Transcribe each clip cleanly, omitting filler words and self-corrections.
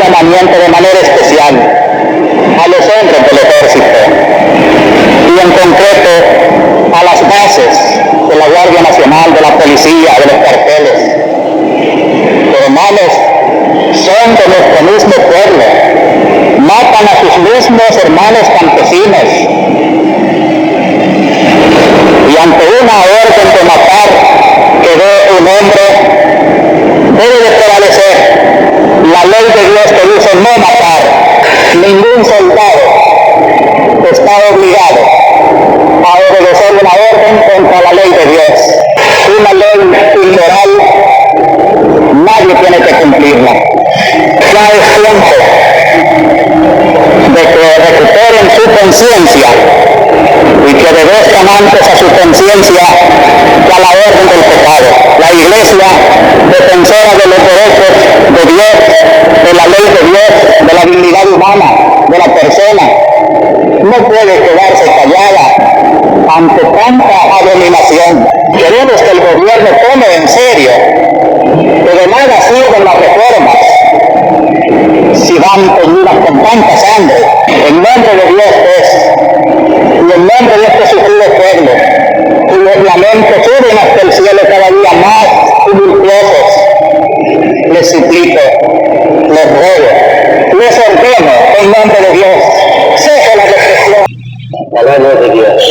llamamiento de manera especial a los hombres del ejército y en concreto a las bases de la Guardia Nacional, de la policía, de los cuarteles. Pero hermanos, son de nuestro mismo pueblo, matan a sus mismos hermanos campesinos y ante una orden de matar que dé un hombre, debe de prevalecer la ley de Dios que dice no matar. Ningún soldado está obligado a obedecer una orden contra la ley de Dios. Una ley inmoral, nadie tiene que cumplirla. Ya es tiempo de que recuperen su conciencia y que obedezcan antes a su conciencia que a la orden del pecado. La Iglesia, defensora de los derechos de Dios, de la ley de Dios, de la dignidad humana, de la persona, no puede quedarse callada ante tanta abominación. Queremos que el gobierno tome en serio que de nada sirven las reformas si van teñidas con tanta sangre. En nombre de Dios, pues, y en nombre de este sufrido pueblo, cuyos lamentos suben hasta el cielo cada día más tumultuosos, les suplico, les ruego, les ordeno en nombre de Dios, cese la represión. Palabra de Dios.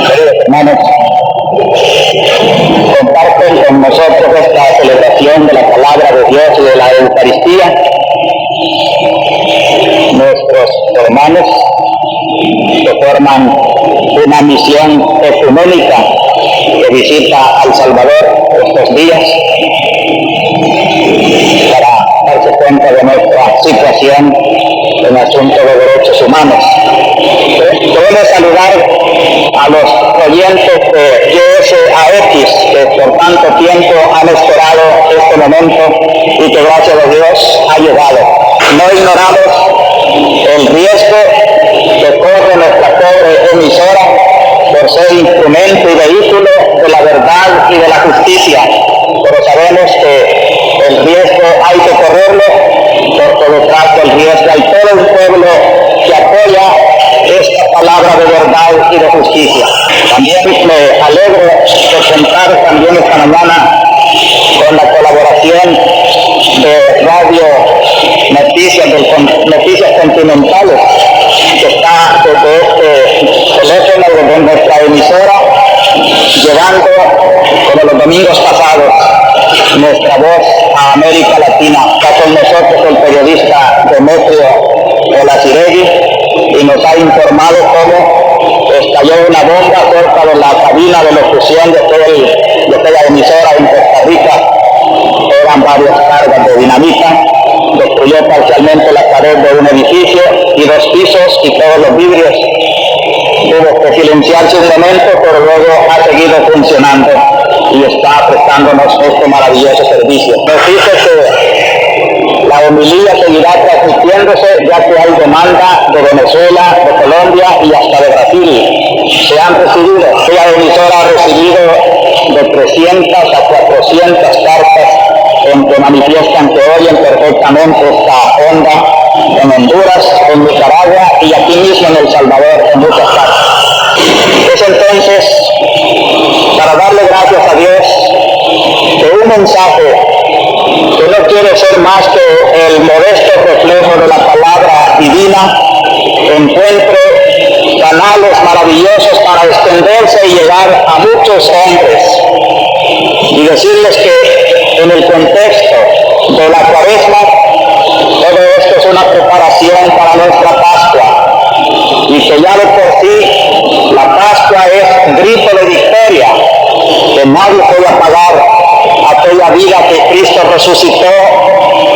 Queridos hermanos, comparten con nosotros esta celebración de la palabra de Dios y de la Eucaristía nuestros hermanos que forman una misión ecuménica que visita al Salvador estos días para darse cuenta de nuestra situación en asunto de derechos humanos. Queremos saludar a los oyentes de YSAX que por tanto tiempo han esperado este momento y que gracias a Dios ha llegado. No ignoramos el riesgo que corre nuestra pobre emisora por ser instrumento y vehículo de la verdad y de la justicia, pero sabemos que el riesgo hay que correrlo porque detrás del riesgo hay todo un pueblo que apoya esta palabra de verdad y de justicia. También me alegro de contar también esta mañana con la colaboración de Radio Noticias Continentales, que está desde este teléfono, desde nuestra emisora, llevando, como los domingos pasados, nuestra voz a América Latina. Está con nosotros el periodista Demetrio Olaciregui y nos ha informado cómo estalló una bomba cerca de la cabina de locución de aquella emisora en Costa Rica. Eran varias cargas de dinamita, destruyó parcialmente la pared de un edificio y 2 pisos y todos los vidrios. Tuvo que silenciarse un momento, pero luego ha seguido funcionando y está prestándonos este maravilloso servicio. Nos dice que la homilía seguirá transmitiéndose ya que hay demanda de Venezuela, de Colombia y hasta de Brasil. La emisora ha recibido de 300 a 400 cartas en que manifiestan que oyen perfectamente esta onda en Honduras, en Nicaragua y aquí mismo en El Salvador, en muchas partes. Es entonces para darle gracias a Dios que un mensaje que no quiere ser más que el modesto reflejo de la palabra divina encuentre canales maravillosos para extenderse y llegar a muchos hombres y decirles que en el contexto de la Cuaresma todo esto es una preparación para nuestra Pascua y que ya de por sí la Pascua es grito de victoria, que nadie puede apagar aquella vida que Cristo resucitó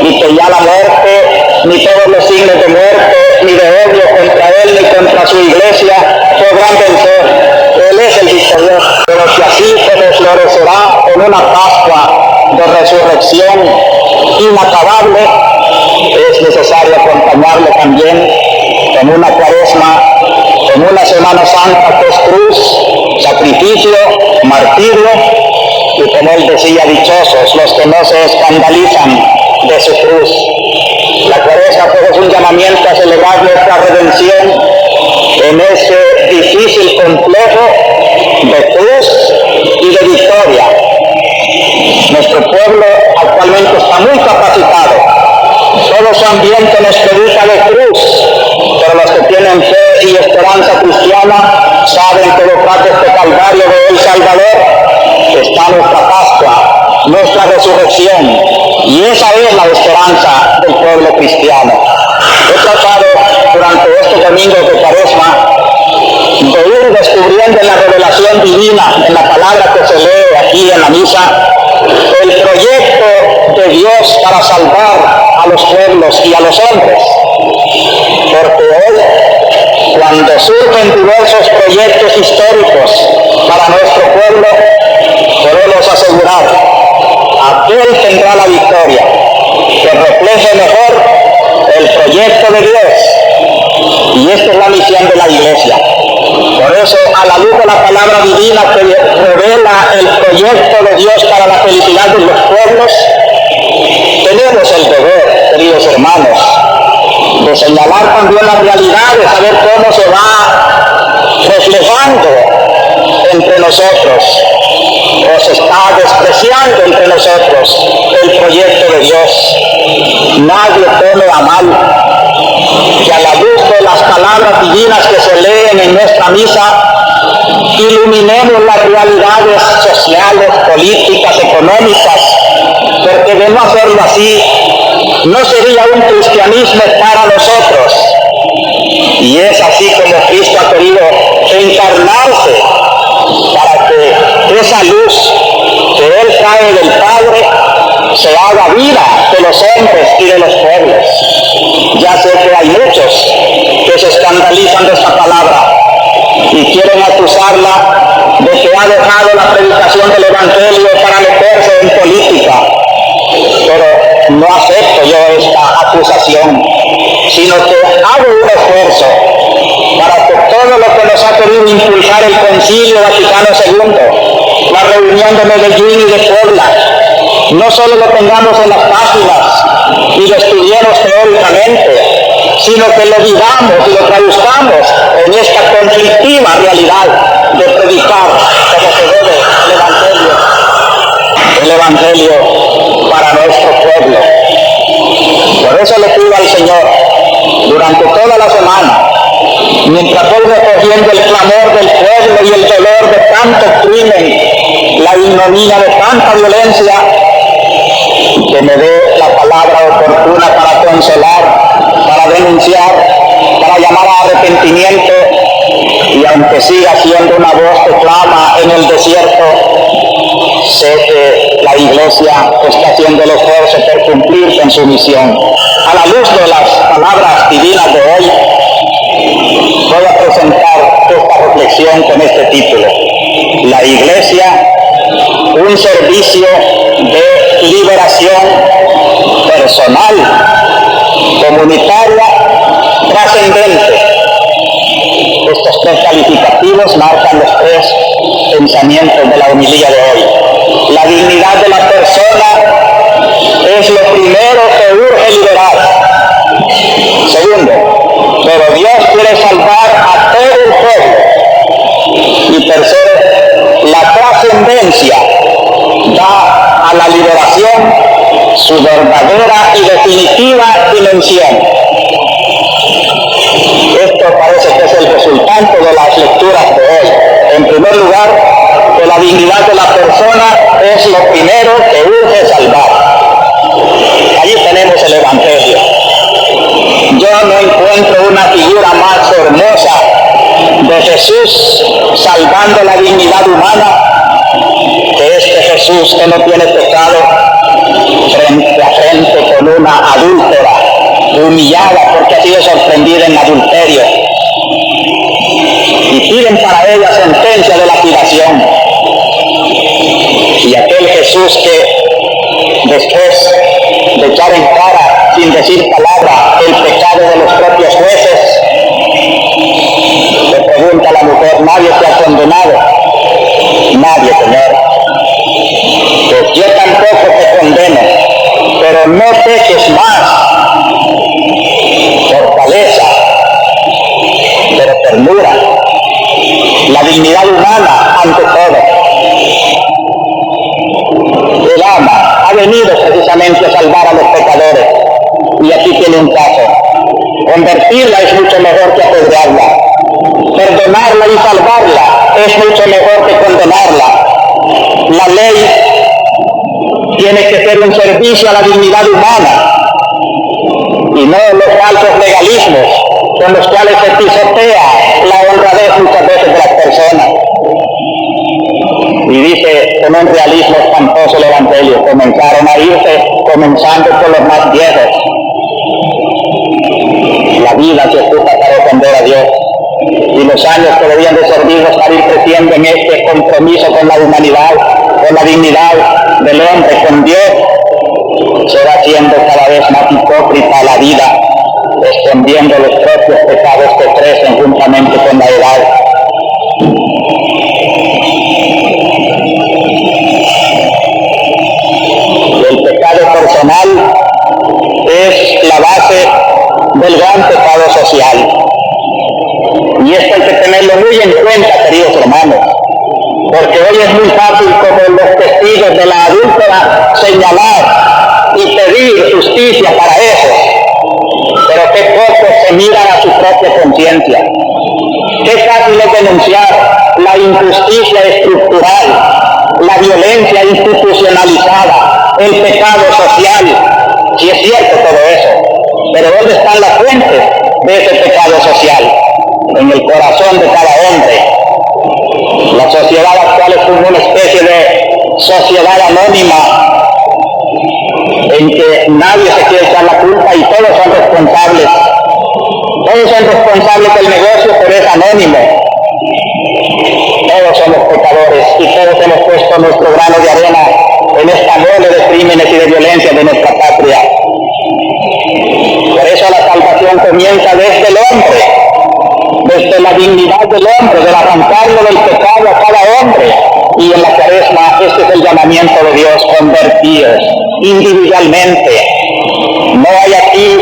y que ya la muerte, ni todos los signos de muerte, ni de odio contra Él, ni contra su iglesia podrán vencer. Él es el victorioso, pero que así se nos florecerá en una Pascua de resurrección inacabable, es necesario acompañarle también en una Cuaresma, en una Semana Santa que es cruz, sacrificio, martirio, Y como él decía, dichosos los que no se escandalizan de su cruz. La Cuaresma pues es un llamamiento a celebrar nuestra redención en ese difícil complejo de cruz y de victoria. Nuestro pueblo actualmente está muy capacitado. Todo su ambiente nos predica de cruz, pero los que tienen fe y esperanza cristiana saben que detrás de este calvario de El Salvador está nuestra Pascua, nuestra resurrección, y esa es la esperanza del pueblo cristiano. He tratado durante estos domingos de Cuaresma de ir descubriendo en la revelación divina, en la palabra que se lee aquí en la misa, el proyecto de Dios para salvar a los pueblos y a los hombres. Porque hoy, cuando surgen diversos proyectos históricos para nuestro pueblo, podemos asegurar, aquel tendrá la victoria, que refleje mejor el proyecto de Dios. Y esta es la misión de la Iglesia. Por eso, a la luz de la palabra divina que revela el proyecto de Dios para la felicidad de los pueblos, tenemos el deber, queridos hermanos, de señalar también las realidades, saber cómo se va reflejando entre nosotros, o se está despreciando entre nosotros el proyecto de Dios. Nadie teme a mal. Que a la luz de las palabras divinas que se leen en nuestra misa, iluminemos las realidades sociales, políticas, económicas, porque de no hacerlo así, no sería un cristianismo para nosotros. Y es así como Cristo ha querido encarnarse, para que esa luz que Él trae del Padre se haga vida de los hombres y de los pueblos. Ya sé que hay muchos que se escandalizan de esta palabra y quieren acusarla de que ha dejado la predicación del Evangelio para meterse en política. Pero no acepto yo esta acusación, sino que hago un esfuerzo para que todo lo que nos ha querido impulsar el Concilio Vaticano II, la reunión de Medellín y de Puebla, no solo lo tengamos en las páginas y lo estudiemos teóricamente, sino que lo vivamos y lo traduzcamos en esta conflictiva realidad de predicar como se debe el Evangelio para nuestro pueblo. Por eso le pido al Señor, durante toda la semana, mientras voy recogiendo el clamor del pueblo y el dolor de tanto crimen, la ignominia de tanta violencia, que me dé la palabra oportuna para consolar, para denunciar, para llamar a arrepentimiento, y aunque siga siendo una voz que clama en el desierto, sé que la Iglesia está haciendo el esfuerzo por cumplir con su misión. A la luz de las palabras divinas de hoy, voy a presentar esta reflexión con este título: La Iglesia, un servicio de liberación personal, comunitaria, trascendente. Estos tres calificativos marcan los tres pensamientos de la homilía de hoy. La dignidad de la persona es lo primero que urge liberar. Segundo, pero Dios quiere salvar a todo el pueblo. Y tercero, la trascendencia da a la liberación su verdadera y definitiva dimensión. Esto parece que es el resultante de las lecturas de hoy. En primer lugar, que la dignidad de la persona es lo primero que urge salvar. Allí tenemos el Evangelio. Yo no encuentro una figura más hermosa de Jesús salvando la dignidad humana que este Jesús que no tiene pecado, frente a frente con una adúltera, humillada porque ha sido sorprendida en adulterio, y piden para ella sentencia de lapidación. Y aquel Jesús que después de echar en cara, sin decir palabra, el pecado de los propios jueces, le pregunta a la mujer: ¿nadie te ha condenado? Nadie, Señor. pero no peques más. Fortaleza, pero ternura, la dignidad humana ante todo. El ama ha venido precisamente a salvar a los pecadores, y aquí tiene un caso. Convertirla es mucho mejor que apedrearla. Perdonarla y salvarla es mucho mejor que condenarla. La ley tiene que ser un servicio a la dignidad humana y no los falsos legalismos con los cuales se pisotea la honradez muchas veces de las personas. Y dice con un realismo espantoso el Evangelio: comenzaron a irse, comenzando por los más viejos. La vida se ocupa para ofender a Dios, y los años que debían de servirnos para ir creciendo en este compromiso con la humanidad, con la dignidad del hombre, con Dios, se va haciendo cada vez más hipócrita la vida, escondiendo los propios pecados que crecen juntamente con la edad. El pecado personal es la base del gran pecado social. Y esto hay que tenerlo muy en cuenta, queridos hermanos, porque hoy es muy fácil, como los testigos de la adúltera, señalar y pedir justicia para eso, pero qué pocos se miran a su propia conciencia. Qué fácil es denunciar la injusticia estructural, la violencia institucionalizada, el pecado social. Sí es cierto todo eso, pero ¿dónde están las fuentes de ese pecado social? En el corazón de cada hombre. La sociedad actual es como una especie de sociedad anónima en que nadie se quiere echar la culpa y todos son responsables. Todos son responsables del negocio, pero es anónimo. Todos somos pecadores y todos hemos puesto nuestro grano de arena en esta mole de crímenes y de violencia de nuestra patria. Por eso la salvación comienza desde el hombre, desde la dignidad del hombre, del arrancarlo del pecado a cada hombre. Y en la Cuaresma este es el llamamiento de Dios: convertidos individualmente. No hay aquí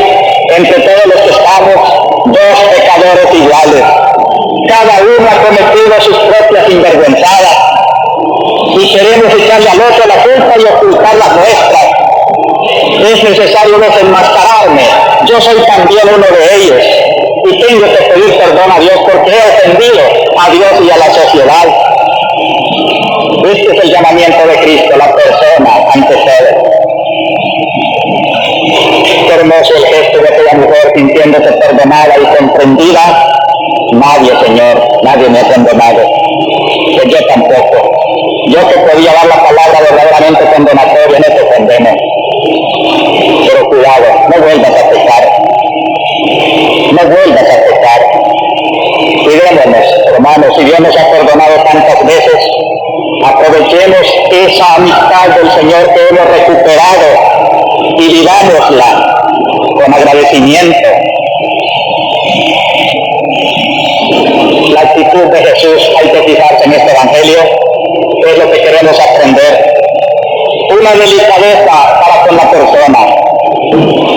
entre todos los que estamos dos pecadores iguales. Cada uno ha cometido sus propias sinvergüenzadas y queremos echarle al otro la culpa y ocultar las nuestras. Es necesario desenmascararme. Yo soy también uno de ellos y tengo que pedir perdón a Dios porque he ofendido a Dios y a la sociedad. Este es el llamamiento de Cristo, la persona ante todo. Qué hermoso el gesto de aquella mujer sintiéndose perdonada y comprendida. Nadie, Señor, nadie me ha condenado, que yo tampoco. Yo que podía dar la palabra verdaderamente condenatoria, no te condeno. Pero cuidado, no vuelvas a pecar. No vuelvas a pecar. Cuidémonos, hermanos, si Dios nos ha perdonado tantas veces, aprovechemos esa amistad del Señor que hemos recuperado y vivámosla con agradecimiento. La actitud de Jesús, hay que fijarse en este Evangelio, es lo que queremos aprender. Una delicadeza para con la persona,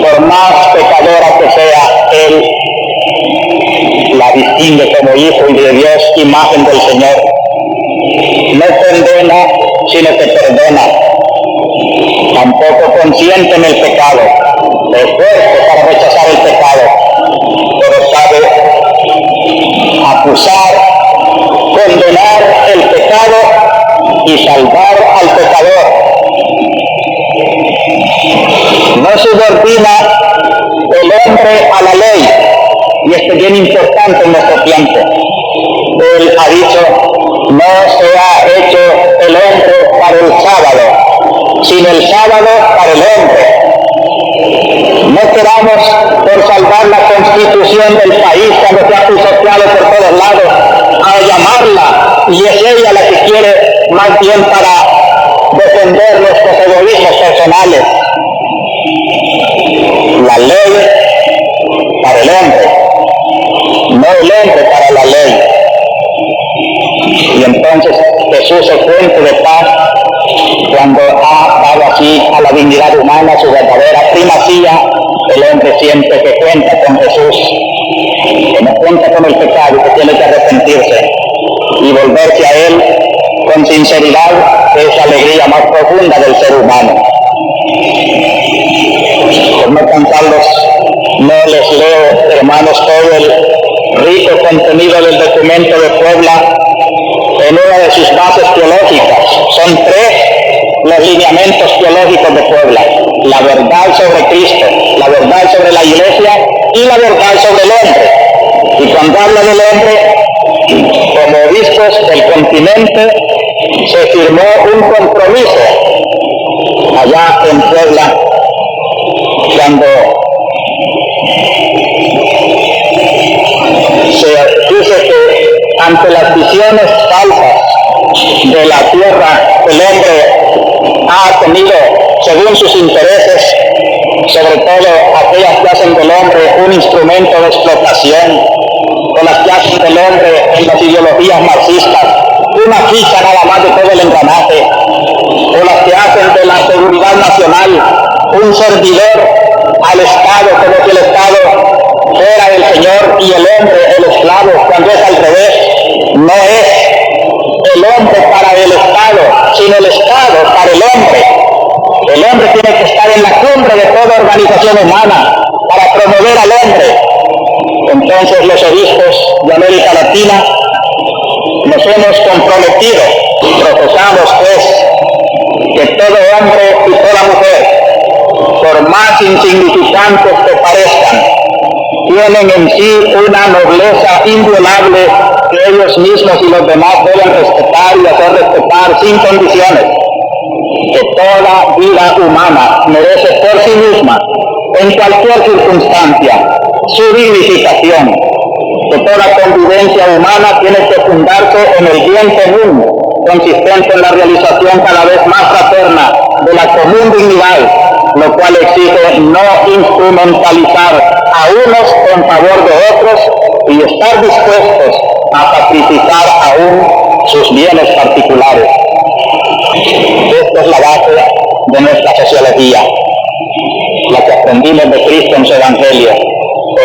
por más pecadora que sea, Él la distingue como hijo y de Dios, imagen del Señor. No condena, sino que perdona. Tampoco consiente en el pecado, es fuerte para rechazar el pecado, pero sabe acusar, condenar el pecado y salvar al pecador. No subordina el hombre a la ley, y esto es bien importante en nuestro tiempo. Él ha dicho: no se ha hecho el hombre para el sábado, sino el sábado para el hombre. No queramos, por salvar la constitución del país, cuando se ha pisoteado por todos lados, a llamarla, y es ella la que quiere más bien para defender nuestros egoísmos personales. La ley para el hombre, no el hombre para la ley. Y entonces Jesús es fuente de paz cuando ha dado así a la dignidad humana, su verdadera primacía, el hombre siente que cuenta con Jesús, que no cuenta con el pecado y que tiene que arrepentirse y volverse a Él con sinceridad, que es la alegría más profunda del ser humano. Por no cansarlos, no les leo, hermanos, todo el rico contenido del documento de Puebla en una de sus bases teológicas. Son 3 los lineamientos teológicos de Puebla: la verdad sobre Cristo, la verdad sobre la Iglesia y la verdad sobre el hombre. Y cuando habla del hombre, como obispos del continente, se firmó un compromiso allá en Puebla, cuando se dice que ante las visiones falsas de la tierra, el hombre ha tenido, según sus intereses, sobre todo aquellas que hacen del hombre un instrumento de explotación, o las que hacen del hombre en las ideologías marxistas una ficha nada más de todo el engranaje, o las que hacen de la seguridad nacional un servidor al Estado, como si el Estado fuera el Señor y el hombre el esclavo, cuando es al revés. No es el hombre para el Estado, sino el Estado para el hombre. El hombre tiene que estar en la cumbre de toda organización humana para promover al hombre. Entonces los obispos de América Latina nos hemos comprometido, profesamos pues, que todo hombre y toda mujer, por más insignificantes que parezcan, tienen en sí una nobleza inviolable que ellos mismos y los demás deben respetar y hacer respetar sin condiciones. Que toda vida humana merece por sí misma, en cualquier circunstancia, su dignificación. Que toda convivencia humana tiene que fundarse en el bien común, consistente en la realización cada vez más fraterna de la común dignidad, lo cual exige no instrumentalizar a unos en favor de otros y estar dispuestos a sacrificar aún sus bienes particulares. Esta es la base de nuestra sociología, la que aprendimos de Cristo en su Evangelio.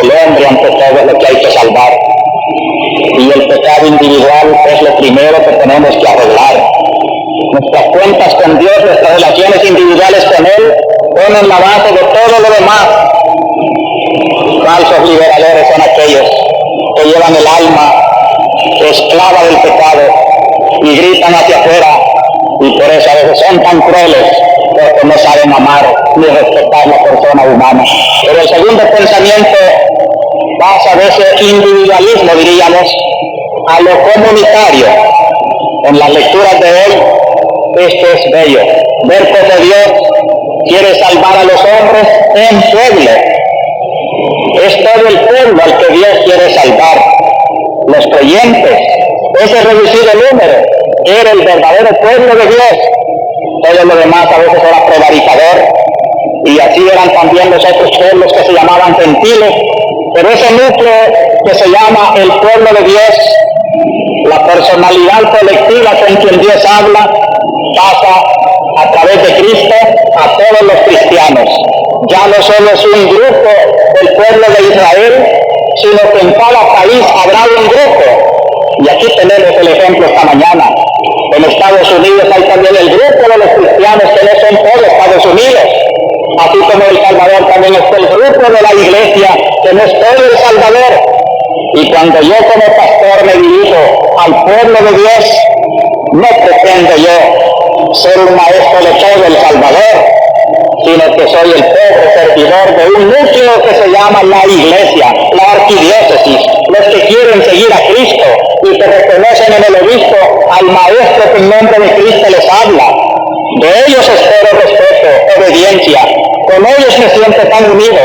El hombre ante todo es lo que hay que salvar, y el pecado individual es lo primero que tenemos que arreglar. Nuestras cuentas con Dios, nuestras relaciones individuales con Él, ponen la base de todo lo demás. Falsos liberadores son aquellos que llevan el alma esclava del pecado y gritan hacia afuera, y por eso a veces son tan crueles, porque no saben amar ni respetar la persona humana. Pero el segundo pensamiento pasa de ese individualismo, diríamos, a lo comunitario. En las lecturas de hoy, esto es bello, ver cómo Dios quiere salvar a los hombres en pueblo. Es todo el pueblo al que Dios quiere salvar. Los creyentes, ese reducido número, era el verdadero pueblo de Dios. Todo lo demás a veces era prevaricador, y así eran también los otros pueblos que se llamaban gentiles. Pero ese núcleo que se llama el pueblo de Dios, la personalidad colectiva con quien Dios habla, pasa a través de Cristo a todos los cristianos. Ya no solo es un grupo del pueblo de Israel, sino que en cada país habrá un grupo. Y aquí tenemos el ejemplo esta mañana. En Estados Unidos hay también el grupo de los cristianos que no son todos Estados Unidos. Así como en El Salvador también está el grupo de la iglesia que no es todo El Salvador. Y cuando yo como pastor me dirijo al pueblo de Dios, no pretendo yo ser un maestro de todo El Salvador, sino que soy el pobre servidor de un núcleo que se llama la iglesia, la arquidiócesis, los que quieren seguir a Cristo y que reconocen en el obispo al maestro que en nombre de Cristo les habla. De ellos espero respeto, obediencia. Con ellos me siento tan unido,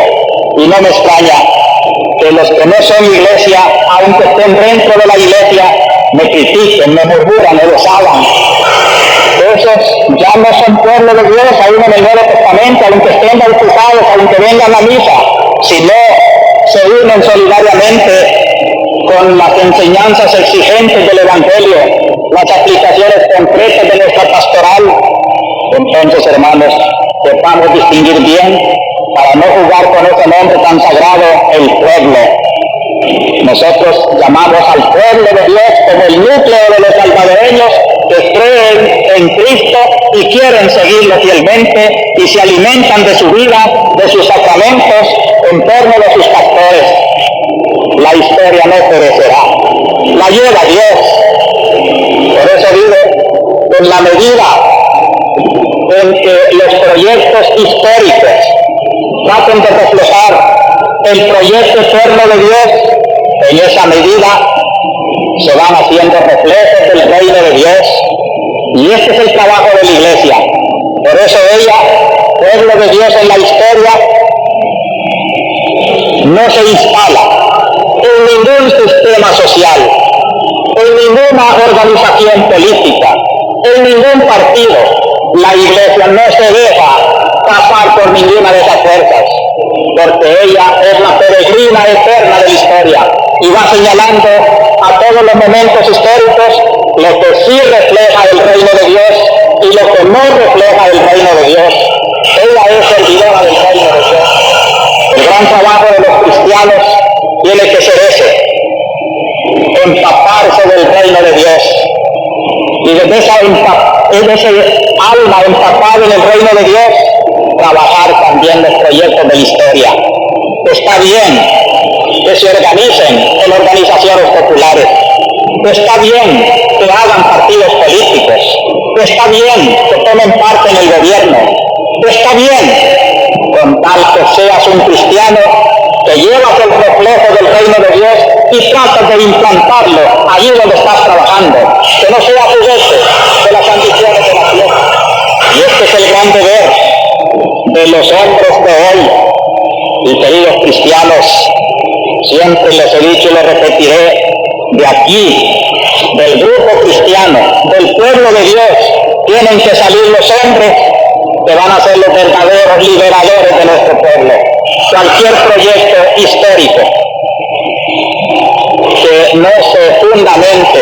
y no me extraña que los que no son iglesia, aunque estén dentro de la iglesia, me critiquen, me murmuran, me los hagan. Esos ya no son pueblo de Dios, aún en el Nuevo Testamento, aunque estén bautizados, aunque vengan a misa, sino se unen solidariamente con las enseñanzas exigentes del Evangelio, las aplicaciones concretas de nuestra pastoral. Entonces, hermanos, que distinguir bien, para no jugar con ese nombre tan sagrado, el pueblo. Nosotros llamamos al pueblo de Dios como el núcleo de los salvadoreños que creen en Cristo y quieren seguirlo fielmente y se alimentan de su vida, de sus sacramentos, en torno de sus pastores. La historia no perecerá, la lleva Dios. Por eso digo, en la medida en que los proyectos históricos traten de reflejar el proyecto eterno de Dios, en esa medida se van haciendo reflejos del reino de Dios, y este es el trabajo de la Iglesia. Por eso ella, pueblo de Dios en la historia, no se instala en ningún sistema social, en ninguna organización política, en ningún partido. La Iglesia no se deja pasar por ninguna de esas fuerzas, porque ella es la peregrina eterna de la historia y va señalando a todos los momentos históricos lo que sí refleja el reino de Dios y lo que no refleja el reino de Dios. Ella es servidora del reino de Dios. El gran trabajo de los cristianos tiene que ser ese, empaparse del reino de Dios. Y desde esa alma empapada en el reino de Dios, trabajar también los proyectos de la historia. Está bien que se organicen en organizaciones populares. Está bien que hagan partidos políticos. Está bien que tomen parte en el gobierno. Está bien, con tal que seas un cristiano que llevas el reflejo del reino de Dios y tratas de implantarlo allí donde estás trabajando, que no sea juguete de las ambiciones de la tierra. Y este es el gran deber de los hombres de hoy. Y queridos cristianos, siempre les he dicho y lo repetiré, de aquí, del grupo cristiano, del pueblo de Dios, tienen que salir los hombres que van a ser los verdaderos liberadores de nuestro pueblo. Cualquier proyecto histórico que no se fundamente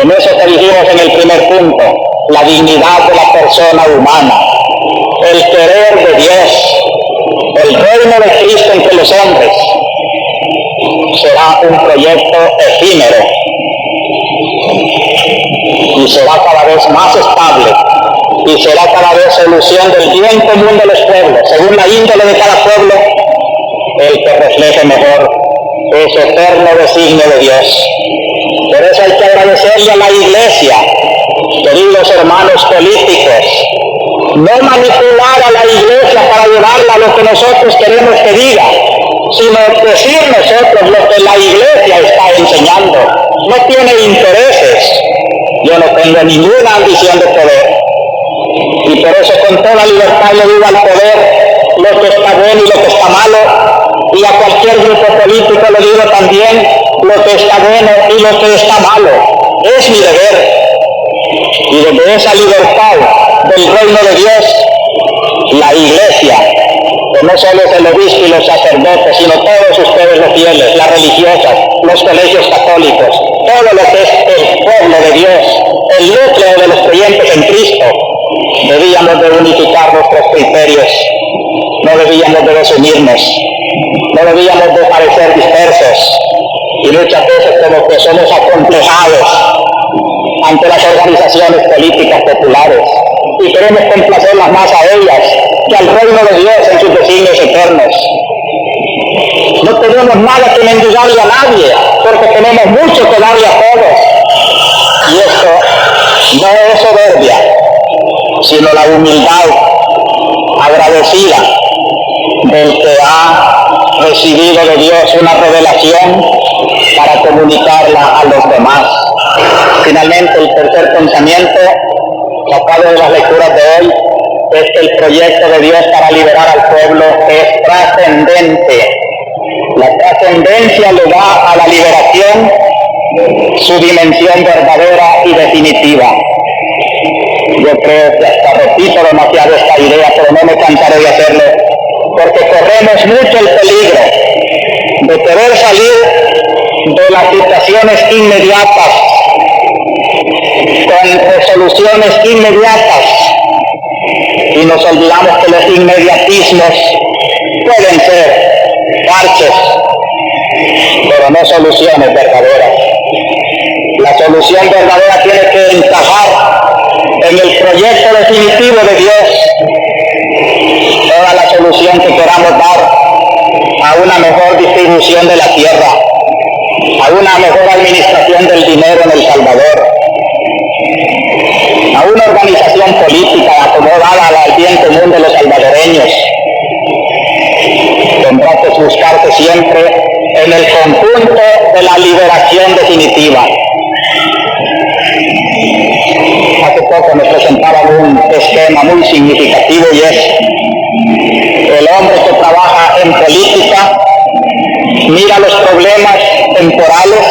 en eso que dijimos en el primer punto, la dignidad de la persona humana, el querer de Dios, el reino de Cristo entre los hombres, será un proyecto efímero y será cada vez más estable y será cada vez solución del bien común de los pueblos, según la índole de cada pueblo, el que refleje mejor ese eterno designio de Dios. Por eso hay que agradecerle a la Iglesia, queridos hermanos políticos, no manipular a la Iglesia para llevarla a lo que nosotros queremos que diga, sino decir nosotros lo que la Iglesia está enseñando. No tiene intereses. Yo no tengo ninguna ambición de poder. Y por eso con toda libertad le digo al poder lo que está bueno y lo que está malo, y a cualquier grupo político le digo también lo que está bueno y lo que está malo. Es mi deber. Y desde esa libertad del reino de Dios, la Iglesia, que no solo es el obispo y los sacerdotes, sino todos ustedes los fieles, las religiosas, los colegios católicos, todo lo que es el pueblo de Dios, el núcleo de los creyentes en Cristo, debíamos de unificar nuestros criterios, no debíamos de desunirnos, no debíamos de parecer dispersos, y muchas veces como que somos acomplejados ante las organizaciones políticas populares y queremos complacerlas más a ellas que al reino de Dios en sus designios eternos. No tenemos nada que mendigarle a nadie, porque tenemos mucho que darle a todos. Y esto no es soberbia, sino la humildad agradecida del que ha recibido de Dios una revelación para comunicarla a los demás. Finalmente, el tercer pensamiento, sacado de las lecturas de hoy, es que el proyecto de Dios para liberar al pueblo es trascendente. La trascendencia le da a la liberación su dimensión verdadera y definitiva. Yo creo que hasta repito demasiado esta idea, pero no me cansaré de hacerlo, porque corremos mucho el peligro de querer salir de las situaciones inmediatas con resoluciones inmediatas y nos olvidamos que los inmediatismos pueden ser parches, pero no soluciones verdaderas. La solución verdadera tiene que encajar en el proyecto definitivo de Dios. Toda la solución que queramos dar a una mejor distribución de la tierra, a una mejor administración del dinero en El Salvador, a una organización política acomodada al bien común de los salvadoreños, tendrá que buscarse siempre en el conjunto de la liberación definitiva. Hace poco me presentaban un esquema muy significativo y es el hombre que trabaja en política mira los problemas temporales,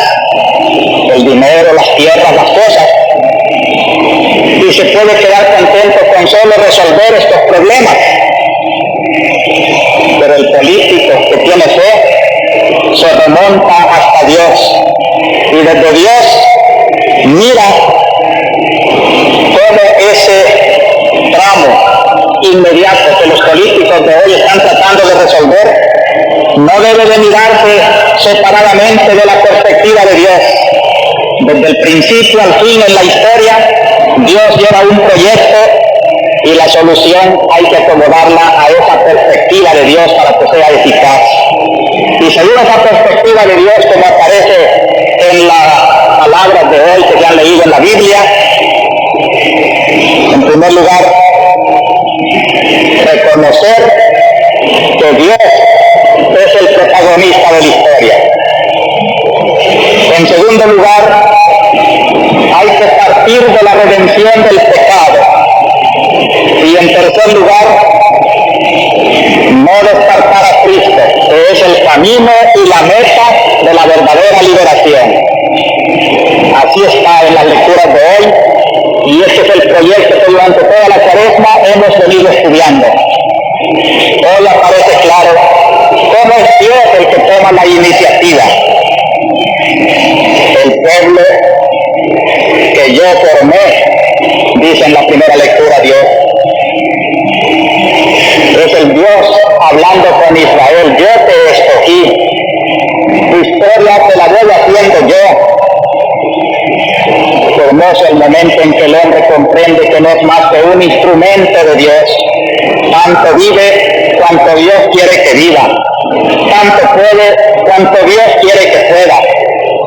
el dinero, las tierras, las cosas, y se puede quedar contento con solo resolver estos problemas. Pero el político que tiene fe se remonta hasta Dios y desde Dios mira cómo ese tramo inmediato que los políticos de hoy están tratando de resolver no debe de mirarse separadamente de la perspectiva de Dios. Desde el principio al fin en la historia, Dios lleva un proyecto y la solución hay que acomodarla a esa perspectiva de Dios para que sea eficaz. Y según esa perspectiva de Dios, como aparece en las palabras de hoy que se han leído en la Biblia, en primer lugar, reconocer que Dios es el protagonista de la historia. En segundo lugar, hay que partir de la redención del pecado. Y en tercer lugar, no descartar a Cristo, que es el camino y la meta de la verdadera liberación. Así está en las lecturas de hoy, y este es el proyecto que durante toda la Cuaresma hemos venido estudiando. Hoy aparece claro cómo es Dios el que toma la iniciativa. El pueblo que yo formé, dice en la primera lectura Dios. Es el Dios hablando con Israel: yo te escogí, tu historia te la voy haciendo yo. Es hermoso el momento en que el hombre comprende que no es más que un instrumento de Dios. Tanto vive cuanto Dios quiere que viva, tanto puede cuanto Dios quiere que pueda.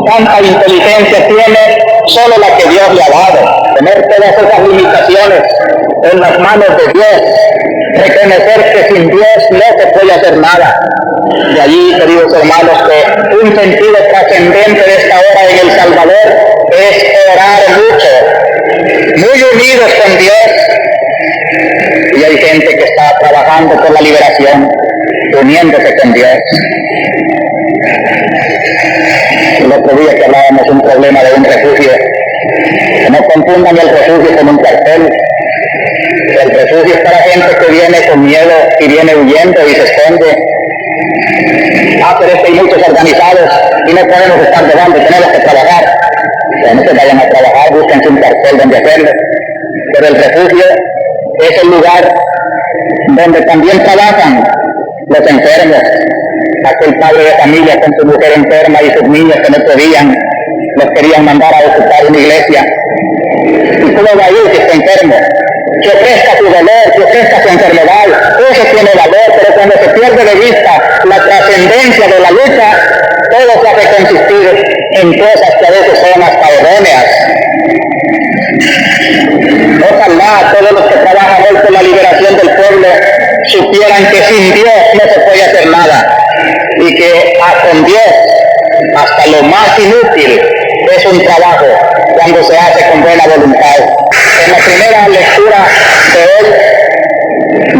Tanta inteligencia tiene solo la que Dios le ha dado. Tener todas esas limitaciones en las manos de Dios, reconocer que sin Dios no se puede hacer nada. De allí, queridos hermanos, que un sentido trascendente de esta hora en El Salvador es orar mucho, muy unidos con Dios. Y hay gente que está trabajando por la liberación, uniéndose con Dios. El otro día que hablábamos de un problema de un refugio, que no confundan el refugio con un cuartel. El refugio es para gente que viene con miedo y viene huyendo y se esconde. Pero es que hay muchos organizados y no podemos estar delante, tenemos que trabajar. Pero no se vayan a trabajar, búsquense un cuartel donde hacerlo. Pero el refugio es el lugar donde también trabajan los enfermos. Aquel padre de familia con su mujer enferma y sus niños que no podían, los querían mandar a ocupar una iglesia. ¿Y cómo va a ir si está enfermo? Que ofrezca su dolor, que ofrezca su enfermedad, eso tiene valor, pero cuando se pierde de vista la trascendencia de la lucha, todo se hace consistir en cosas que a veces son hasta erróneas. Ojalá todos los que trabajan hoy por la liberación del pueblo supieran que sin Dios no se puede hacer nada, y que con Dios hasta lo más inútil es un trabajo cuando se hace con buena voluntad. En la primera lectura de hoy,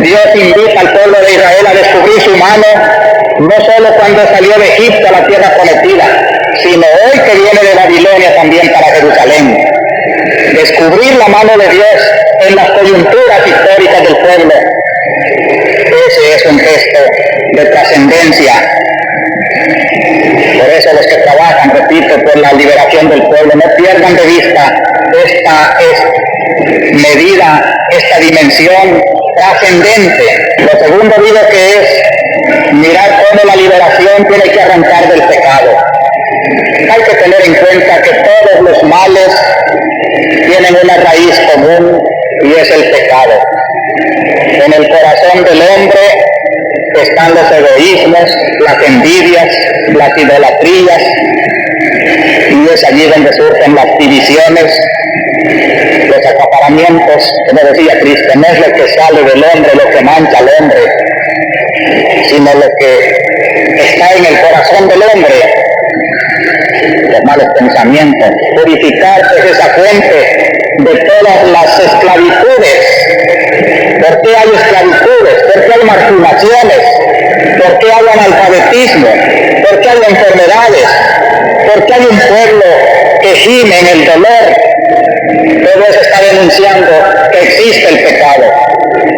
Dios invita al pueblo de Israel a descubrir su mano, no solo cuando salió de Egipto a la tierra prometida, sino hoy que viene de Babilonia también para Jerusalén. Descubrir la mano de Dios en las coyunturas históricas del pueblo. Ese es un gesto de trascendencia. Por eso los que trabajan, repito, por la liberación del pueblo, no pierdan de vista esta medida, esta dimensión trascendente. Lo segundo digo que es mirar cómo la liberación tiene que arrancar del pecado. Hay que tener en cuenta que todos los males tienen una raíz común y es el pecado. En el corazón del hombre están los egoísmos, las envidias, las idolatrías, y es allí donde surgen las divisiones, los acaparamientos. Como decía Cristo, no es lo que sale del hombre lo que mancha al hombre, sino lo que está en el corazón del hombre, los malos pensamientos. Purificarse es esa fuente de todas las esclavitudes. ¿Por qué hay esclavitudes? ¿Por qué hay marginaciones? ¿Por qué hay analfabetismo? ¿Por qué hay enfermedades? ¿Por qué hay un pueblo que gime en el dolor? Todo eso está denunciando que existe el pecado.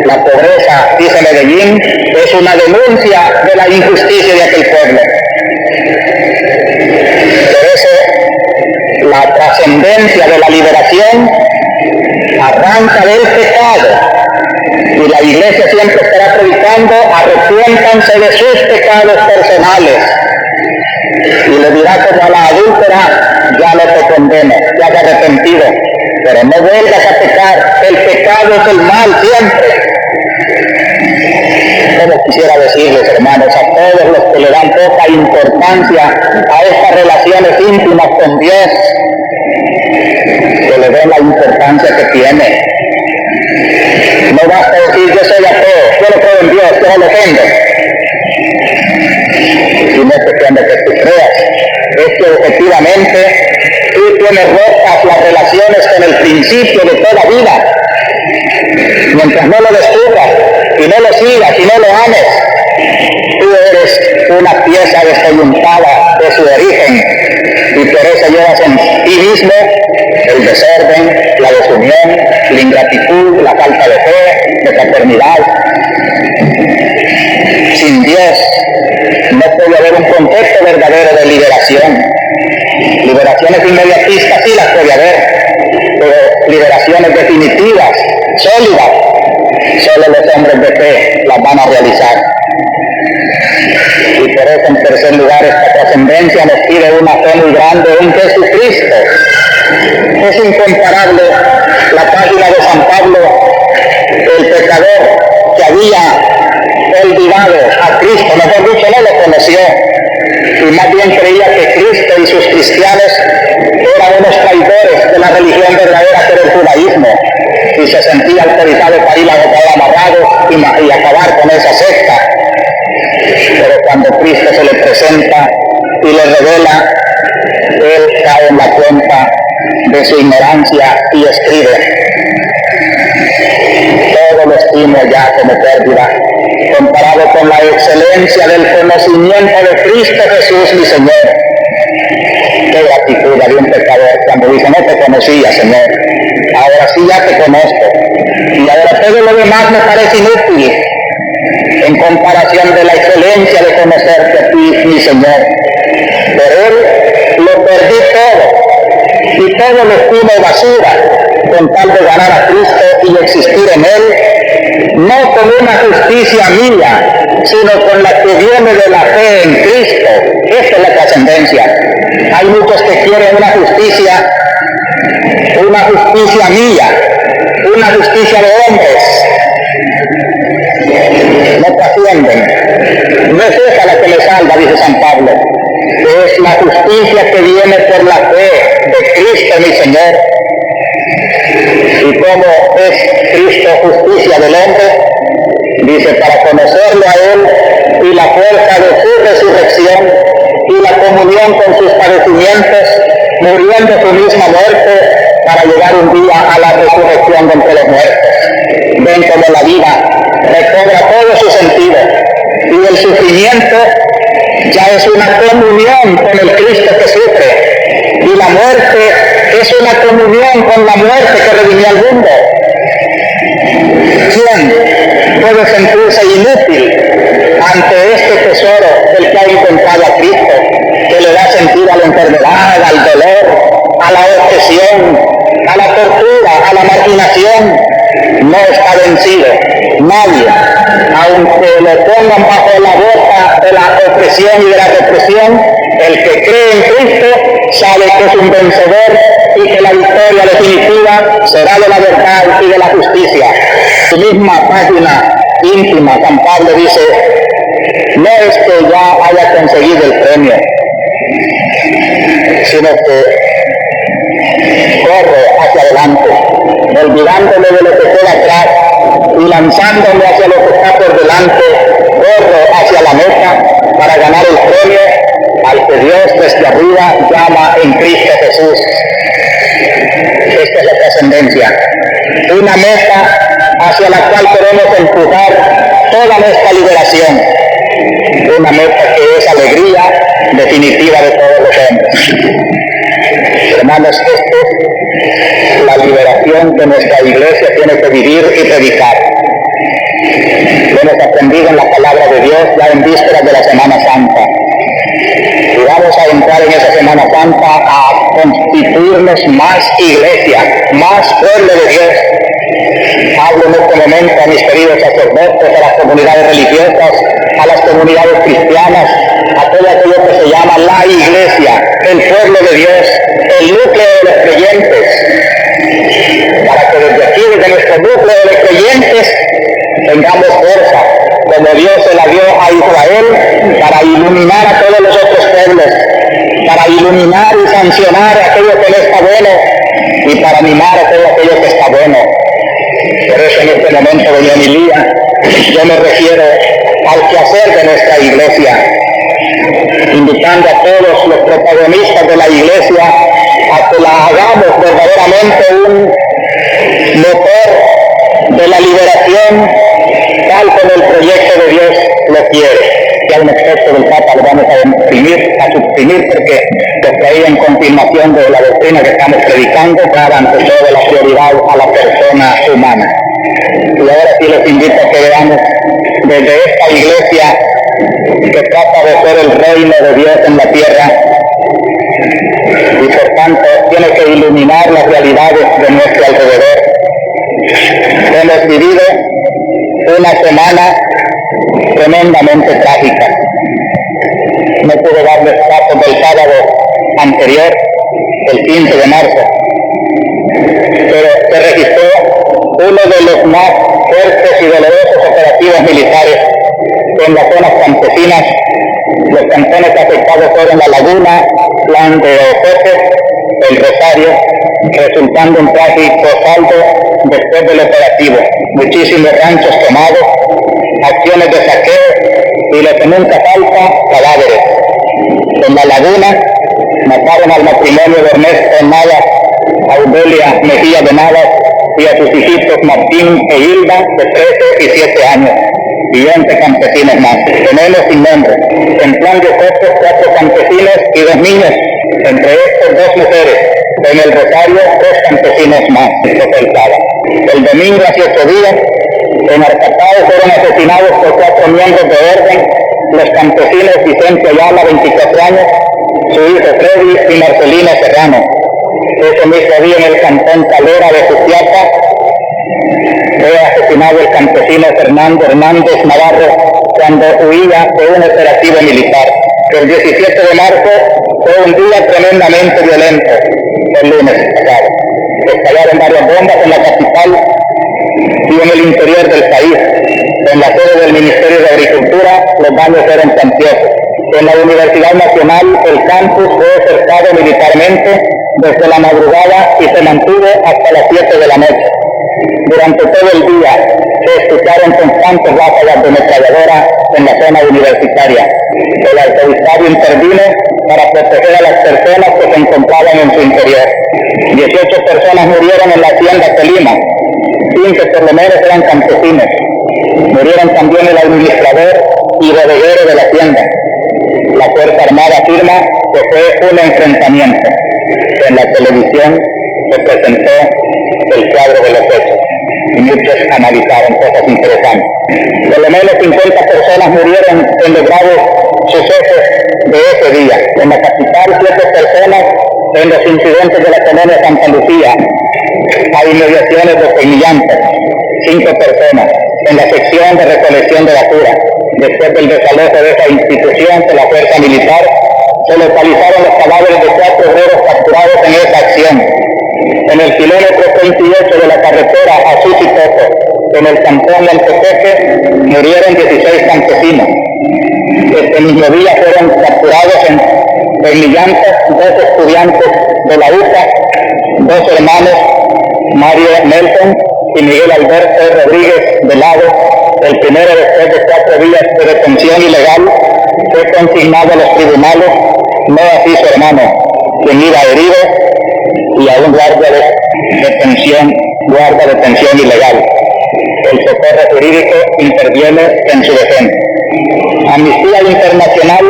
La pobreza, dice Medellín, es una denuncia de la injusticia de aquel pueblo. Por eso, la trascendencia de la liberación arranca del pecado. Y la iglesia siempre estará predicando: arrepiéntanse de sus pecados personales. Y le dirá como a la adúltera: ya no te condeno, ya te has arrepentido, pero no vuelvas a pecar. El pecado es el mal siempre. Como quisiera decirles, hermanos, a todos los que le dan poca importancia a estas relaciones íntimas con Dios, que le den la importancia que tiene. No basta decir: yo soy ateo, yo no creo en Dios, yo no lo tengo. Y no es cuestión de que tú creas, es que objetivamente tú tienes rotas las relaciones con el principio de toda vida. Mientras no lo descubras y no lo sigas y no lo ames, tú eres una pieza descoyuntada de su origen, y por eso llevas en ti mismo el desorden, la desunión, la ingratitud, la falta de fe, de fraternidad. Sin Dios no puede haber un concepto verdadero de liberación. Liberaciones inmediatistas sí las puede haber, pero liberaciones definitivas, sólidas, solo los hombres de fe las van a realizar. Y por eso, en tercer lugar, esta trascendencia nos pide una fe muy grande en Jesucristo. Es incomparable la página de San Pablo, el pecador que había olvidado a Cristo, mejor dicho, no lo conoció, y más bien creía que Cristo y sus cristianos eran unos traidores de la religión verdadera, que era el judaísmo, y se sentía autorizado para ir a amarrado y acabar con esa secta. Pero cuando Cristo se le presenta y le revela, él cae en la cuenta de su ignorancia y escribe: todo lo estimo ya como pérdida, comparado con la excelencia del conocimiento de Cristo Jesús mi Señor. Qué gratitud de un pecador cuando dice: no te conocía, Señor, ahora sí ya te conozco, y ahora todo lo demás me parece inútil en comparación de la excelencia de conocerte a ti, mi Señor. Pero él lo perdí todo, y todo lo estimo basura, con tal de ganar a Cristo y existir en él, no con una justicia mía, sino con la que viene de la fe en Cristo. Esta es la trascendencia. Hay muchos que quieren una justicia mía, una justicia de hombres. No trascienden. No es esa la que le salva, dice San Pablo. Es la justicia que viene por la fe de Cristo mi Señor. ¿Y cómo es Cristo justicia del hombre? Dice: para conocerlo a Él y la fuerza de su resurrección y la comunión con sus padecimientos, muriendo su misma muerte, para llegar un día a la resurrección de entre los muertos. Ven como la vida recobra todo su sentido, y el sufrimiento ya es una comunión con el Cristo que sufre, y la muerte es una comunión con la muerte que redimió al mundo. ¿Quién puede sentirse inútil ante este tesoro del que ha encontrado a Cristo, que le da sentido a la enfermedad, al dolor, a la obsesión, a la tortura, a la marginación? No está vencido, no aunque lo pongan bajo la bota de la opresión y de la represión, el que cree en Cristo sabe que es un vencedor y que la victoria definitiva será de la verdad y de la justicia. Su misma página íntima, San Pablo dice, no es que ya haya conseguido el premio, sino que corro hacia adelante, olvidándome de lo que queda atrás y lanzándome hacia lo que está por delante, corro hacia la meta para ganar el premio al que Dios desde arriba llama en Cristo Jesús. Esta es la trascendencia, una meta hacia la cual queremos empujar toda nuestra liberación, una meta que es alegría definitiva de todos los hombres. Hermanos, esto es la liberación que nuestra iglesia tiene que vivir y predicar. Lo hemos aprendido en la palabra de Dios ya en vísperas de la Semana Santa. Y vamos a entrar en esa Semana Santa a constituirnos más iglesia, más pueblo de Dios. Hablo en este momento a mis queridos sacerdotes, a las comunidades religiosas, a las comunidades cristianas, a todo aquello que se llama la iglesia, el pueblo de Dios, el núcleo de los creyentes, para que desde aquí, desde nuestro núcleo de creyentes, tengamos fuerza, como Dios se la dio a Israel, para iluminar a todos los otros pueblos, para iluminar y sancionar aquello que no está bueno, y para animar a todo aquello que está bueno. Por eso en este momento de mi homilía, yo me refiero al quehacer de nuestra iglesia, invitando a todos los protagonistas de la iglesia a que la hagamos verdaderamente un motor de la liberación, tal como el proyecto de Dios lo quiere. Ya un excepto del Papa lo vamos a suprimir porque lo ahí en continuación de la doctrina que estamos predicando, para ante todo la prioridad a la persona humana. Y ahora sí les invito a que veamos desde esta iglesia que trata de ser el reino de Dios en la tierra, y por tanto tiene que iluminar las realidades de nuestro alrededor. Hemos vivido una semana tremendamente trágica. No pude darles datos del sábado anterior, el 15 de marzo, pero se registró uno de los más fuertes y dolorosos operativos militares en las zonas campesinas. Los cantones afectados fueron La Laguna, Plan de Ocote, El Rosario, resultando un trágico saldo después del operativo. Muchísimos ranchos tomados, acciones de saqueo y lo que nunca falta, cadáveres. En La Laguna mataron al matrimonio de Ernesto Navas, a Audelia Mejía de Navas y a sus hijitos Martín e Hilda de 13 y 7 años. Y 11 campesinos más. Tenemos sin nombre. En Plan de Ocote, 4 campesinos y 2 niños. Entre estos 2 mujeres. En El Rosario, 2 campesinos más. El domingo a 7 días, en Arcatao fueron asesinados por 4 miembros de orden los campesinos Vicente Ayala, 24 años, su hijo Freddy y Marcelina Serrano. Ese mismo día en el cantón Calera de Justiaca fue asesinado el campesino Fernando Hernández Navarro cuando huía de un operativo militar. El 17 de marzo fue un día tremendamente violento, el lunes pasado. Estallaron varias bombas en la capital y en el interior del país. En la sede del Ministerio de Agricultura los daños eran cuantiosos. En la Universidad Nacional el campus fue cercado militarmente desde la madrugada y se mantuvo hasta las 7 de la noche. Durante todo el día se escucharon constantes ráfagas de ametralladora en la zona universitaria. El arzobispado intervino para proteger a las personas que se encontraban en su interior. 18 personas murieron en la hacienda Colima, 15 por lo menos eran campesinos. Murieron también el administrador y bodeguero de la hacienda. La Fuerza Armada afirma que fue un enfrentamiento. En la televisión se presentó el cuadro de los hechos y muchos analizaron cosas interesantes. Por lo menos 50 personas murieron en los graves sucesos de ese día. En la capital, 7 personas en los incidentes de la colonia Santa Lucía, a inmediaciones de Semillantes. 5 personas en la sección de recolección de basura. Después del desalojo de esa institución por la fuerza militar, se localizaron los cadáveres de 4 obreros capturados en esa acción. En el kilómetro 28 de la carretera Azuchi-Toco, en el cantón Montepeque, murieron 16 campesinos. Este mismo día fueron capturados en Millantas 2 estudiantes de la UCA, 2 hermanos, Mario Nelson y Miguel Alberto Rodríguez Velado. El primero, después de 4 días de detención ilegal, fue consignado a los tribunales, no así su hermano, quien iba herido y aún guarda detención ilegal. El socorro jurídico interviene en su defensa. Amnistía Internacional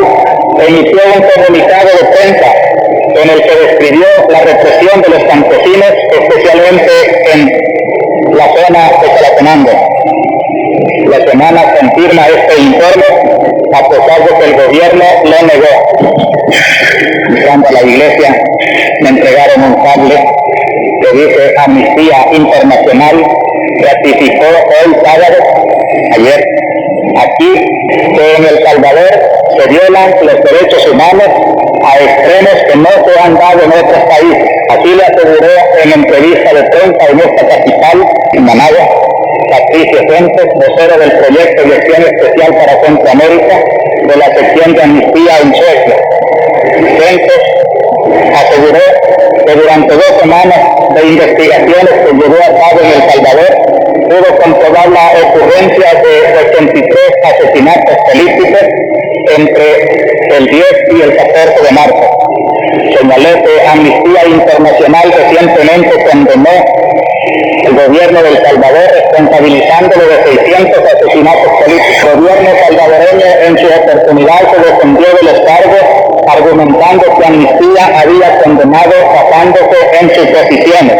emitió un comunicado de prensa en el que describió la represión de los campesinos, especialmente en la zona de Chalatenango. La semana confirma este informe, a pesar de que el gobierno lo negó. Entrando a la iglesia, me entregaron un cable que dice Amnistía Internacional ratificó hoy sábado, ayer, aquí, que en El Salvador se violan los derechos humanos a extremos que no se han dado en otros países. Así le aseguró en entrevista de prensa en esta capital, en Managua, Patricio Fuentes, vocero del proyecto de acción especial para Centroamérica de la sección de Amnistía en Suecia. Fuentes aseguró que durante 2 semanas de investigaciones que llevó a cabo en El Salvador, pudo comprobar la ocurrencia de 83 asesinatos políticos entre el 10 y el 14 de marzo. Señaló que Amnistía Internacional recientemente condenó el gobierno de El Salvador responsabilizándolo de 600 asesinatos políticos. El gobierno salvadoreño en su oportunidad se defendió de los cargos, argumentando que Amnistía había condenado basándose en suposiciones.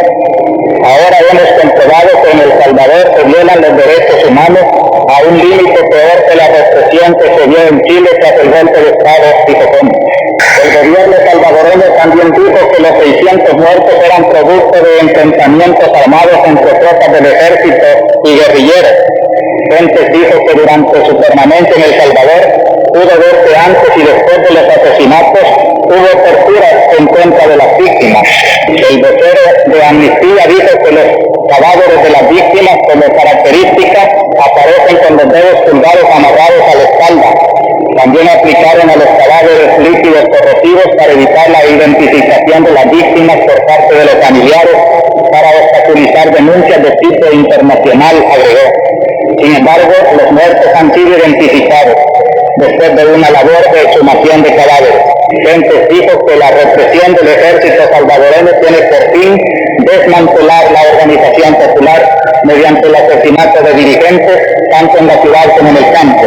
Ahora hemos comprobado que en El Salvador se violan los derechos humanos a un límite peor que la represión que se dio en Chile tras el golpe de Estado, dijo Fuentes. El gobierno salvadoreño también dijo que los 600 muertos eran producto de enfrentamientos armados entre tropas del ejército y guerrilleros. Fuentes dijo que durante su permanencia en El Salvador pudo ver que antes y después de los asesinatos hubo torturas en contra de las víctimas. El vocero de Amnistía dijo que los cadáveres de las víctimas, como característica, aparecen con los dedos pulgares amarrados a la espalda. También aplicaron a los cadáveres líquidos corrosivos para evitar la identificación de las víctimas por parte de los familiares, para obstaculizar denuncias de tipo internacional, agregó. Sin embargo, los muertos han sido identificados después de una labor de exhumación de cadáveres. Fuentes dijo que la represión del ejército salvadoreño tiene por fin desmantelar la organización popular mediante el asesinato de dirigentes, tanto en la ciudad como en el campo.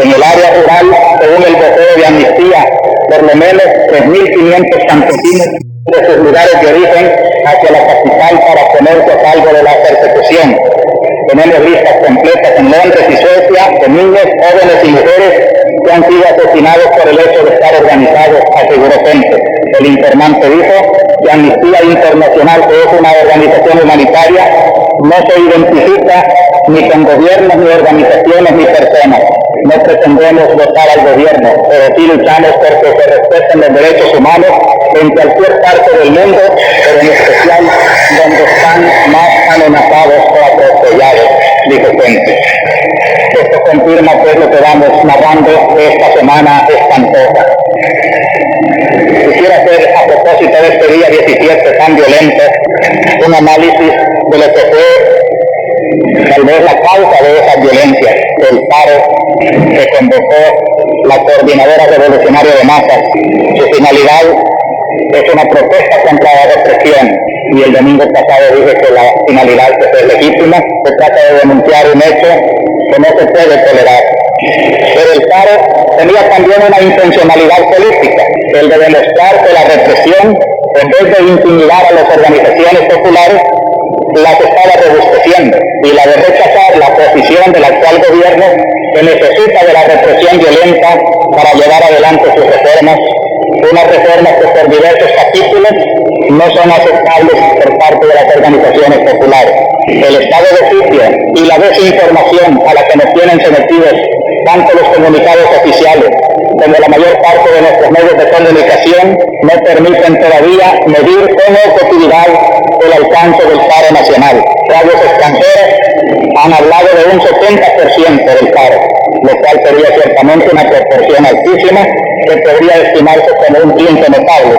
En el área rural, según el vocero de Amnistía, por lo menos 3.500 campesinos de sus lugares de origen hacia la capital para ponerse a salvo de la persecución. Tenemos listas completas en Londres y Suecia de niños, jóvenes y mujeres que han sido asesinados por el hecho de estar organizados, aseguró Fuentes. El informante dijo que Amnistía Internacional, que es una organización humanitaria, no se identifica ni con gobiernos, ni organizaciones, ni personas. No pretendemos votar al gobierno, pero sí luchamos porque se respeten los derechos humanos en cualquier parte del mundo, pero en especial donde están más amenazados o atropellados, dijo Fuentes. Esto confirma pues lo que vamos narrando esta semana espantosa. Quisiera hacer, a propósito de este día 17 tan violento, un análisis de lo que fue tal vez la causa de esas violencias, el paro que convocó la Coordinadora Revolucionaria de Masas. Su finalidad es una protesta contra la represión, y el domingo pasado dije que la finalidad es legítima. Se trata de denunciar un hecho que no se puede tolerar. Pero el paro tenía también una intencionalidad política, el de demostrar que la represión, en vez de intimidar a las organizaciones populares, las estaba robusteciendo, y la de rechazar la posición del actual gobierno, que necesita de la represión violenta para llevar adelante sus reformas, unas reformas que por diversos capítulos no son aceptables por parte de las organizaciones populares. El estado de sitio y la desinformación a la que nos tienen sometidos tanto los comunicados oficiales como la mayor parte de nuestros medios de comunicación no permiten todavía medir con objetividad el alcance del paro nacional. Radios extranjeras han hablado de un 70% del paro, lo cual sería ciertamente una proporción altísima que podría estimarse como un triunfo notable.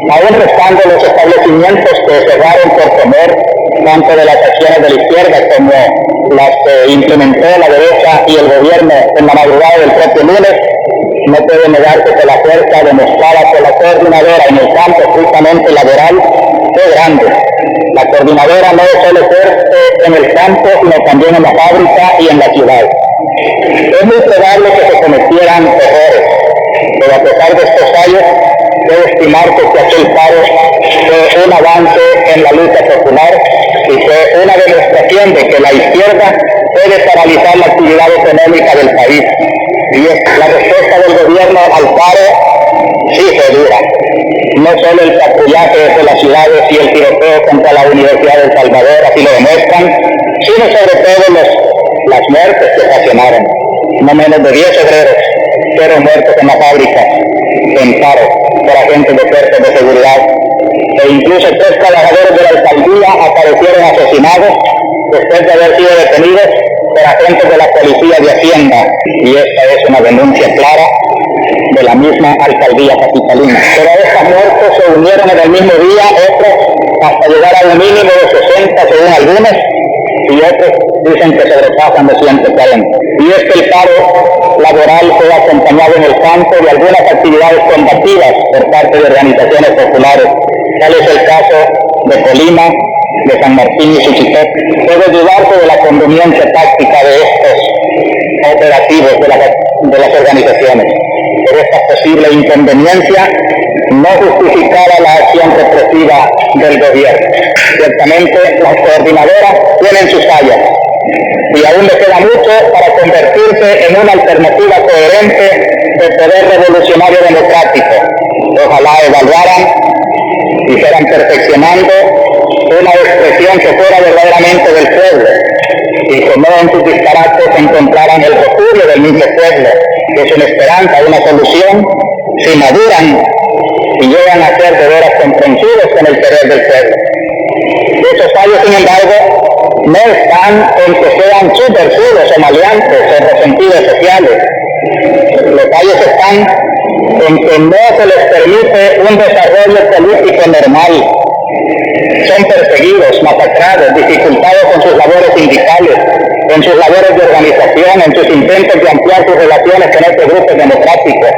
Aún restando los establecimientos que cerraron por temor tanto de las acciones de la izquierda como las que implementó la derecha y el gobierno en la madrugada del propio lunes, no puede negarse que la fuerza demostrada por la coordinadora en el campo estrictamente laboral fue grande. La coordinadora no solo fue en el campo, sino también en la fábrica y en la ciudad. Es muy probable que se cometieran errores, pero a pesar de estos fallos, debe estimarse que aquel paro fue un avance en la lucha popular y fue una demostración de que la izquierda puede paralizar la actividad económica del país. Y la respuesta del gobierno al paro sí fue dura. No solo el patrullaje de las ciudades y el tiroteo contra la Universidad de El Salvador así lo demuestran, sino sobre todo las muertes que ocasionaron. No menos de 10 obreros fueron muertos en la fábrica, en paro, por agentes de cuerpos de seguridad. E incluso 3 trabajadores de la alcaldía aparecieron asesinados después de haber sido detenidos por agentes de la policía de Hacienda. Y esta es una denuncia clara de la misma alcaldía capitalina. Pero estas muertes se unieron en el mismo día, otros hasta llegar a un mínimo de 60 según algunos, y otros dicen que sobrepasan de 140. Y es que el paro laboral fue acompañado en el campo de algunas actividades combativas por parte de organizaciones populares. Tal es el caso de Colima, de San Martín y Suchitec. Puede dudarse de la conveniencia táctica de estos operativos de las organizaciones, pero esta posible inconveniencia no justificaba la acción represiva del gobierno. Ciertamente las coordinadoras tienen sus fallas y aún le queda mucho para convertirse en una alternativa coherente de poder revolucionario democrático. Ojalá evaluaran y fueran perfeccionando una expresión que fuera verdaderamente del pueblo y que no en sus disparates encontraran el refugio del mismo pueblo, que es una esperanza, una solución, si maduran y llegan a ser de veras comprensivos con el querer del pueblo. Esos fallos, sin embargo, no están en que sean subversivos o maleantes o resentidos sociales. Los fallos están en que no se les permite un desarrollo político normal. Son perseguidos, masacrados, dificultados en sus labores sindicales, en sus labores de organización, en sus intentos de ampliar sus relaciones con estos grupos democráticos.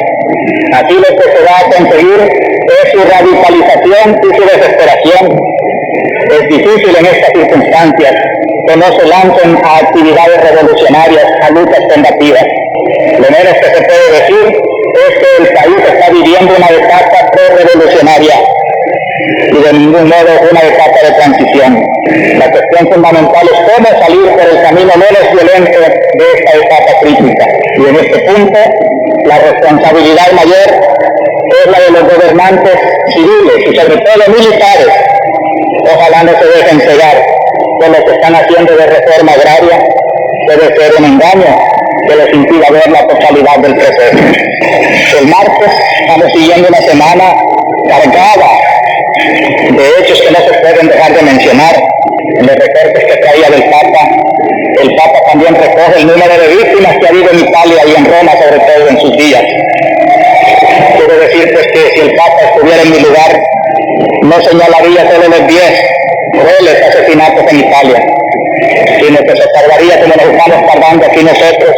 Así lo que se va a conseguir es su radicalización y su desesperación. Es difícil en estas circunstancias que no se lancen a actividades revolucionarias, a luchas combativas. Lo menos que se puede decir es que el país está viviendo una etapa pre-revolucionaria y de ningún modo una etapa de transición. La cuestión fundamental es cómo salir por el camino menos violento de esta etapa crítica. Y en este punto, la responsabilidad mayor es la de los gobernantes civiles y sobre todo militares. Ojalá no se dejen cegar por lo que están haciendo de reforma agraria. Debe ser un engaño que les impida ver la totalidad del proceso. El martes estamos siguiendo una semana cargada de hechos que no se pueden dejar de mencionar. En los recortes que traía del Papa, el Papa también recoge el número de víctimas que ha habido en Italia y en Roma, sobre todo en sus días. Quiero decir pues que si el Papa estuviera en mi lugar, no señalaría solo los 10 crueles asesinatos en Italia, sino que se tardaría como nos estamos tardando aquí nosotros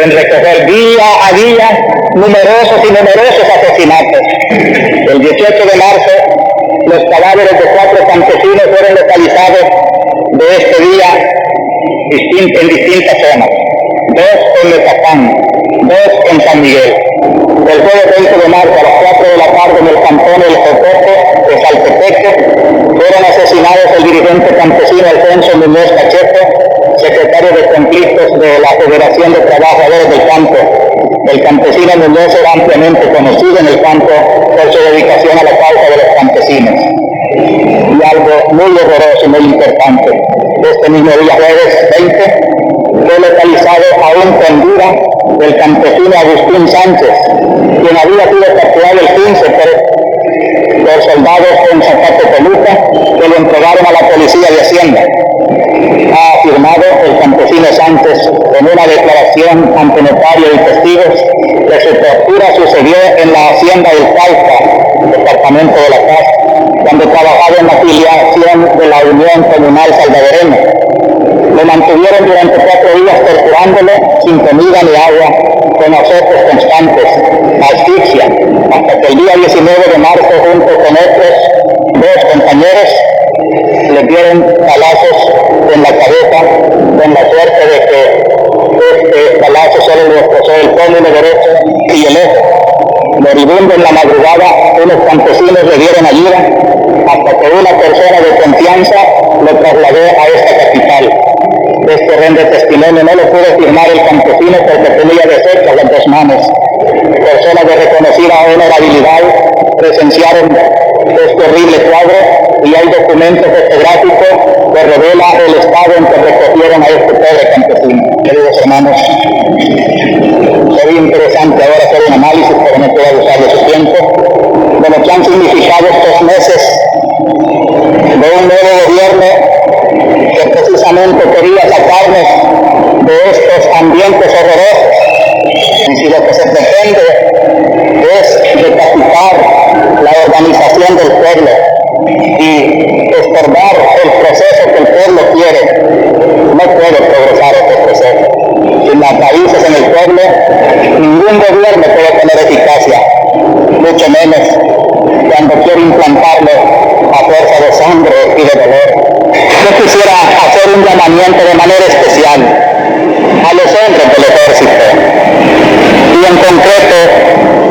en recoger día a día numerosos y numerosos asesinatos. El 18 de marzo, los cadáveres de 4 campesinos fueron localizados de este día en distintas zonas. 2 en Mezapán, 2 en San Miguel. El jueves 20 de marzo a las 4 de la tarde en el cantón El Jocote de Saltepeque fueron asesinados el dirigente campesino Alfonso Muñoz Pacheco, secretario de conflictos de la Federación de Trabajadores del Campo. El campesino Muñoz era ampliamente conocido en el campo muy horroroso y muy importante. Este mismo día, jueves 20, fue localizado aún con vida el campesino Agustín Sánchez, quien había sido capturado el 15 por soldados en Zacatepoluca, que lo entregaron a la policía de Hacienda. Ha afirmado el campesino Sánchez en una declaración ante notario y testigos que su tortura sucedió en la Hacienda del Cauca, departamento de La Paz, cuando trabajaba en la afiliación de la Unión Comunal Salvadoreña. Lo mantuvieron durante 4 días torturándolo sin comida ni agua, con azotes constantes, asfixia, hasta que el día 19 de marzo, junto con otros 2 compañeros, le dieron balazos en la cabeza, con la suerte de que este balazo solo le destrozó el pómulo derecho y el ojo. Moribundo en la madrugada, unos campesinos le dieron ayuda, hasta que una persona de confianza lo trasladó a esta capital. Este rende testimonio no lo pudo firmar el campesino porque tenía deshechas las 2 manos. Personas de reconocida honorabilidad presenciaron este horrible cuadro y hay documento fotográfico que revela el estado en que recogieron a este pobre campesino. Queridos hermanos, sería interesante ahora hacer un análisis, pero no puedo abusar de su tiempo, de lo que han significado estos meses de un nuevo gobierno que precisamente quería sacarnos de estos ambientes horrorosos. Y si lo que se pretende es decapitar la organización del pueblo y estorbar el proceso que el pueblo quiere, no puede progresar este proceso. Sin las raíces en el pueblo, ningún gobierno puede tener eficacia, mucho menos cuando quiere implantarlo a fuerza de sangre y de dolor. Yo quisiera hacer un llamamiento de manera especial a los hombres del ejército y en concreto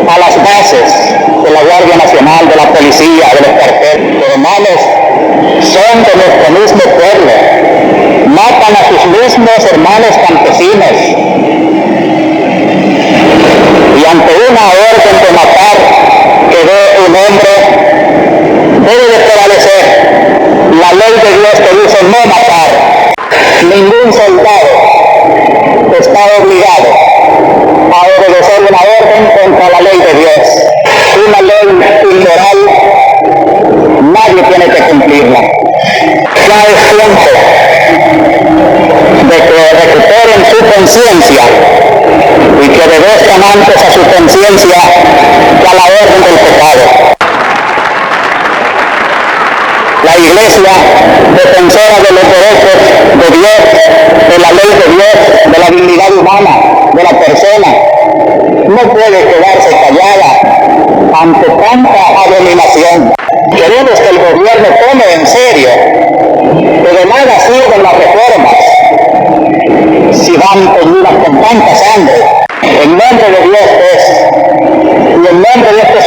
a las bases de la Guardia Nacional, de la policía, de los cuarteles. Los hermanos son de nuestro mismo pueblo, matan a sus mismos hermanos campesinos y ante una orden de matar que dé un hombre debe de prevalecer la ley de Dios que dice no matar. Ningún soldado está obligado a obedecer una orden contra la ley de Dios. Una ley inmoral, nadie tiene que cumplirla. Ya es tiempo de que recuperen su conciencia y que obedezcan antes a su conciencia que a la orden del pecado. La Iglesia, defensora de los derechos de Dios, de la ley de Dios, de la dignidad humana, de la persona, no puede quedarse callada ante tanta abominación. Queremos que el gobierno tome en serio que de nada sirven las reformas si van con tanta sangre. En nombre de Dios, pues, y en nombre de este